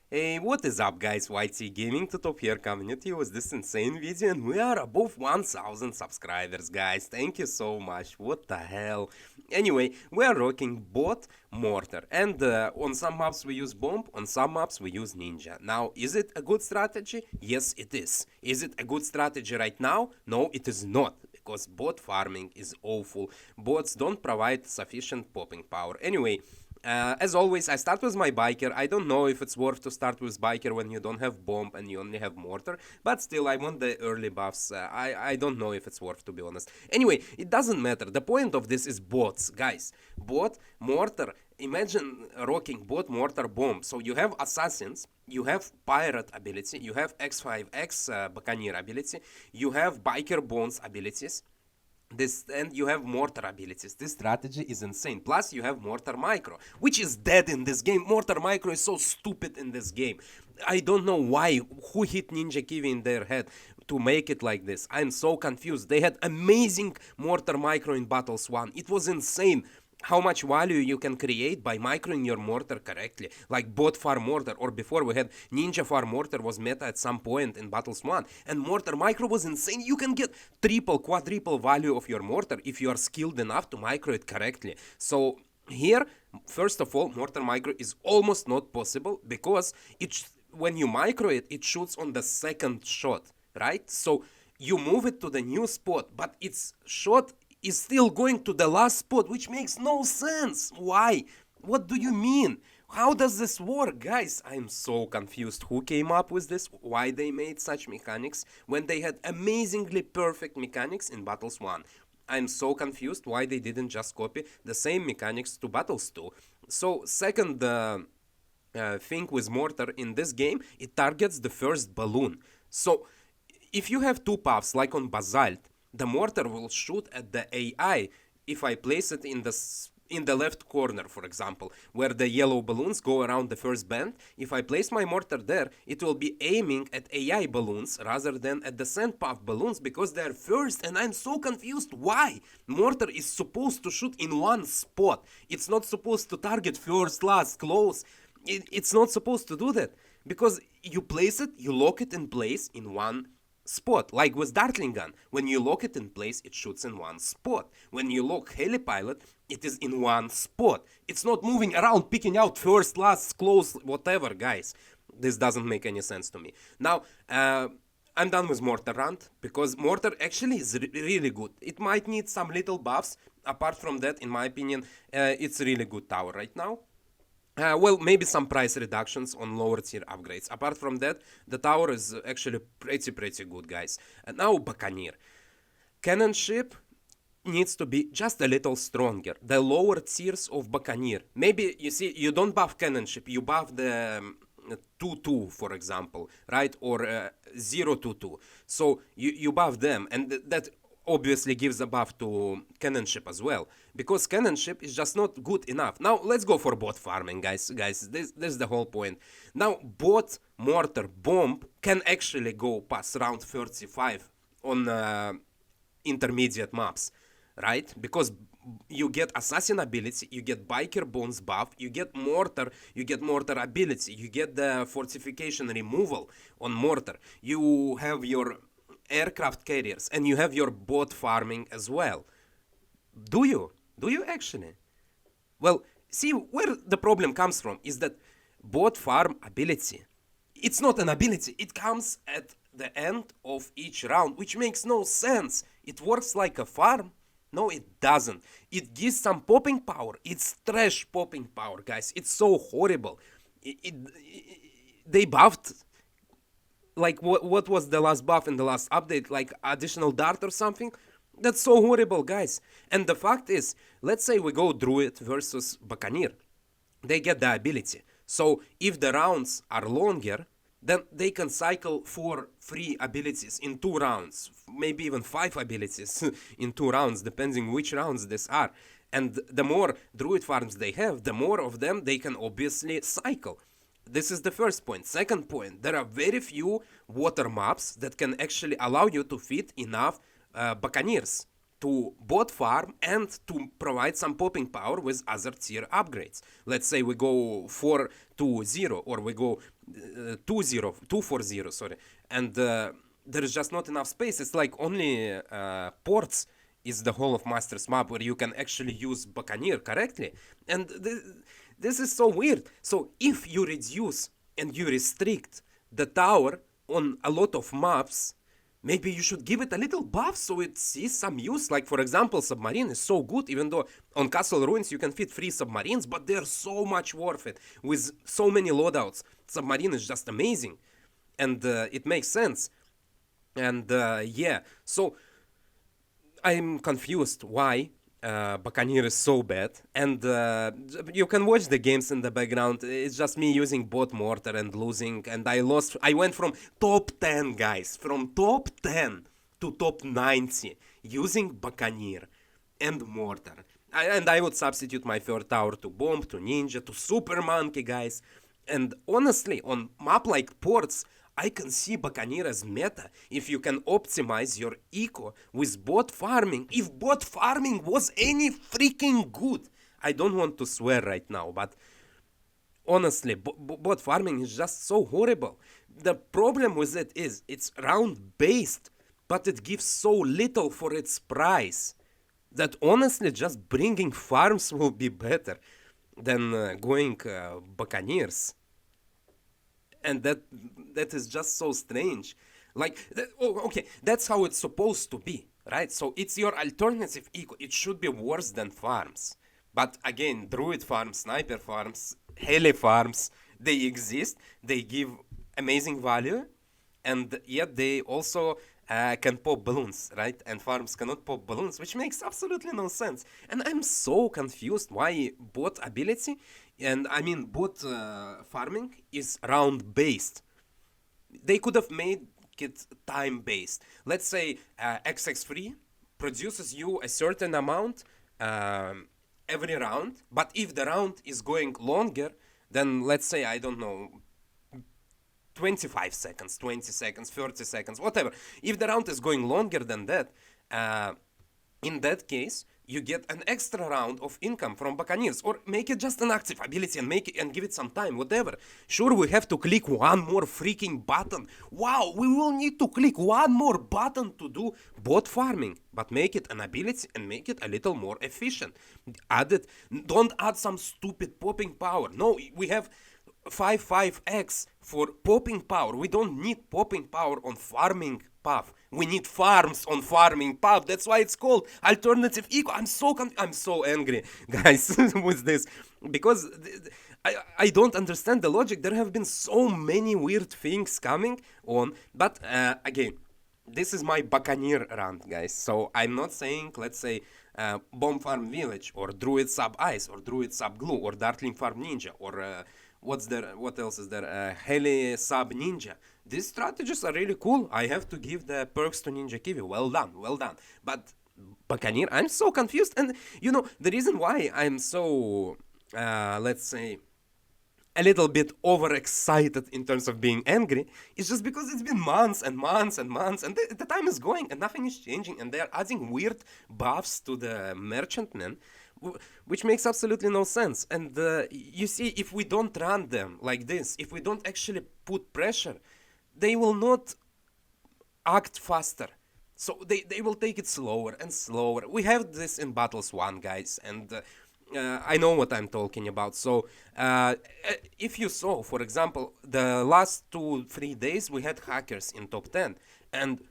Hey, what is up guys, YT Gaming to Top here community with this insane video and we are above 1000 subscribers guys, thank you so much, what the hell. Anyway, we are rocking both Mortar and on some maps we use Bomb, on some maps we use Ninja. Now, is it a good strategy? Yes it is. Is it a good strategy right now? No, it is not. Because bot farming is awful, bots don't provide sufficient popping power. Anyway, as always, I start with my biker. I don't know if it's worth to start with biker when you don't have bomb and you only have mortar, but still, I want the early buffs. I don't know if it's worth, to be honest. Anyway, it doesn't matter. The point of this is bots, guys. Bot, mortar. Imagine rocking bot, mortar, bomb. So you have assassins, you have pirate ability, you have X5X buccaneer ability, you have biker bones abilities. This and you have mortar abilities. This strategy is insane. Plus you have mortar micro, which is dead in this game. Mortar micro is so stupid in this game. I don't know why. Who hit Ninja Kiwi in their head to make it like this? I'm so confused. They had amazing mortar micro in Battles 1. It was insane how much value you can create by microing your mortar correctly. Like bot farm mortar, or before we had ninja farm mortar was meta at some point in Battles 1, and mortar micro was insane. You can get triple, quadruple value of your mortar if you are skilled enough to micro it correctly. So here, first of all, mortar micro is almost not possible because when you micro it, it shoots on the second shot, right? So you move it to the new spot, but its shot is still going to the last spot, which makes no sense. Why? What do you mean? How does this work, guys? I'm so confused. Who came up with this? Why they made such mechanics when they had amazingly perfect mechanics in Battles 1? I'm so confused why they didn't just copy the same mechanics to Battles 2. So, second thing with Mortar in this game, it targets the first balloon. So, if you have two paths like on Basalt, the mortar will shoot at the AI if I place it in the left corner, for example, where the yellow balloons go around the first band. If I place my mortar there, it will be aiming at AI balloons rather than at the sand path balloons because they're first, and I'm so confused why. Mortar is supposed to shoot in one spot. It's not supposed to target first, last, close. It's not supposed to do that because you place it, you lock it in place in one spot. Like with Dartling gun, when you lock it in place, it shoots in one spot. When you lock Helipilot, it is in one spot. It's not moving around, picking out first, last, close, whatever, guys. This doesn't make any sense to me. Now, I'm done with Mortar Rant, because Mortar actually is really good. It might need some little buffs. Apart from that, in my opinion, it's a really good tower right now. Well, maybe some price reductions on lower tier upgrades. Apart from that, the tower is actually pretty good, guys. And now Buccaneer. Cannon ship needs to be just a little stronger. The lower tiers of Buccaneer. Maybe, you see, you don't buff cannon ship, you buff the 2-2, for example, right? Or 0-2-2. So you buff them, and that obviously gives a buff to cannon ship as well, because cannon ship is just not good enough. Now let's go for bot farming, guys. This is the whole point. Now bot, mortar, bomb can actually go past round 35 on intermediate maps, right? Because you get assassin ability, you get biker bones buff, you get mortar ability, you get the fortification removal on mortar, you have your aircraft carriers, and you have your bot farming as well. Do you? Do you actually? Well, see, where the problem comes from is that bot farm ability, it's not an ability, it comes at the end of each round, which makes no sense. It works like a farm. No, it doesn't. It gives some popping power. It's trash popping power, guys. It's so horrible. They buffed, like, what was the last buff in the last update, like additional dart or something. That's so horrible, guys. And the fact is, let's say we go druid versus buccaneer, they get the ability. So if the rounds are longer, then they can cycle 4 free abilities in 2 rounds, maybe even 5 abilities in 2 rounds, depending which rounds these are. And the more druid farms they have, the more of them they can obviously cycle. This is the first point. Second point, there are very few water maps that can actually allow you to fit enough buccaneers to bot farm and to provide some popping power with other tier upgrades. Let's say we go 4-0 or we go 240, sorry, and there is just not enough space. It's like only ports is the whole of Masters map where you can actually use Buccaneer correctly, and this is so weird. So if you reduce and you restrict the tower on a lot of maps, maybe you should give it a little buff so it sees some use. Like, for example, submarine is so good, even though on Castle Ruins you can fit 3 submarines, but they're so much worth it. With so many loadouts, submarine is just amazing. And it makes sense. And yeah, so I'm confused why Buccaneer is so bad, and you can watch the games in the background. It's just me using both Mortar and losing, and I lost. I went from top 10, guys, from top 10 to top 90 using Buccaneer and Mortar. And I would substitute my third tower to Bomb, to Ninja, to Super Monkey, guys. And honestly, on map like Ports, I can see Buccaneer as meta if you can optimize your eco with bot farming. If bot farming was any freaking good. I don't want to swear right now, but honestly, bot farming is just so horrible. The problem with it is it's round based, but it gives so little for its price that honestly just bringing farms will be better than going Buccaneers. And that is just so strange. Like, okay, that's how it's supposed to be, right? So it's your alternative eco. It should be worse than farms. But again, druid farms, sniper farms, heli farms, they exist. They give amazing value, and yet they also can pop balloons, right? And farms cannot pop balloons, which makes absolutely no sense. And I'm so confused why bot ability, and I mean bot farming, is round based. They could have made it time based. Let's say XX3 produces you a certain amount every round, but if the round is going longer, then let's say, I don't know, 25 seconds, 20 seconds, 30 seconds, whatever. If the round is going longer than that, in that case, you get an extra round of income from Buccaneers, or make it just an active ability and make it and give it some time, whatever. Sure, we have to click one more freaking button. Wow, we will need to click one more button to do bot farming, but make it an ability and make it a little more efficient. Add it. Don't add some stupid popping power. No, we have 5x for popping power. We don't need popping power on farming path. We need farms on farming path. That's why it's called alternative eco. I'm so angry, guys, with this, because I don't understand the logic. There have been so many weird things coming on, but again, this is my Buccaneer rant, guys. So I'm not saying, let's say, Bomb Farm Village, or Druid Sub Ice, or Druid Sub Glue, or Darkling Farm Ninja, or what else is there? Heli Sub Ninja. These strategies are really cool. I have to give the perks to Ninja Kiwi. Well done, well done. But Buccaneer, I'm so confused. And you know, the reason why I'm so, let's say, a little bit overexcited in terms of being angry is just because it's been months and months and months, and the time is going and nothing is changing, and they're adding weird buffs to the merchantmen, which makes absolutely no sense. And you see, if we don't run them like this, if we don't actually put pressure, they will not act faster. So they will take it slower and slower. We have this in Battles 1, guys, and I know what I'm talking about. So if you saw, for example, the last 2-3 days we had hackers in top 10, and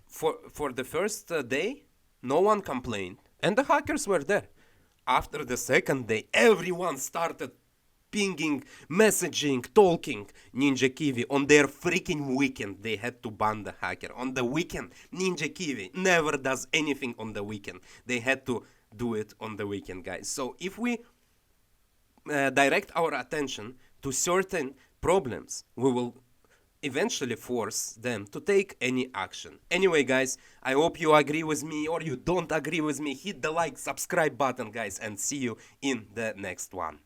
for the first day no one complained, and the hackers were there. After the second day, everyone started pinging, messaging, talking Ninja Kiwi. On their freaking weekend, they had to ban the hacker. On the weekend, Ninja Kiwi never does anything on the weekend. They had to do it on the weekend, guys. So if we direct our attention to certain problems, we will eventually force them to take any action. Anyway, guys, I hope you agree with me, or you don't agree with me. Hit the like, subscribe button, guys, and see you in the next one.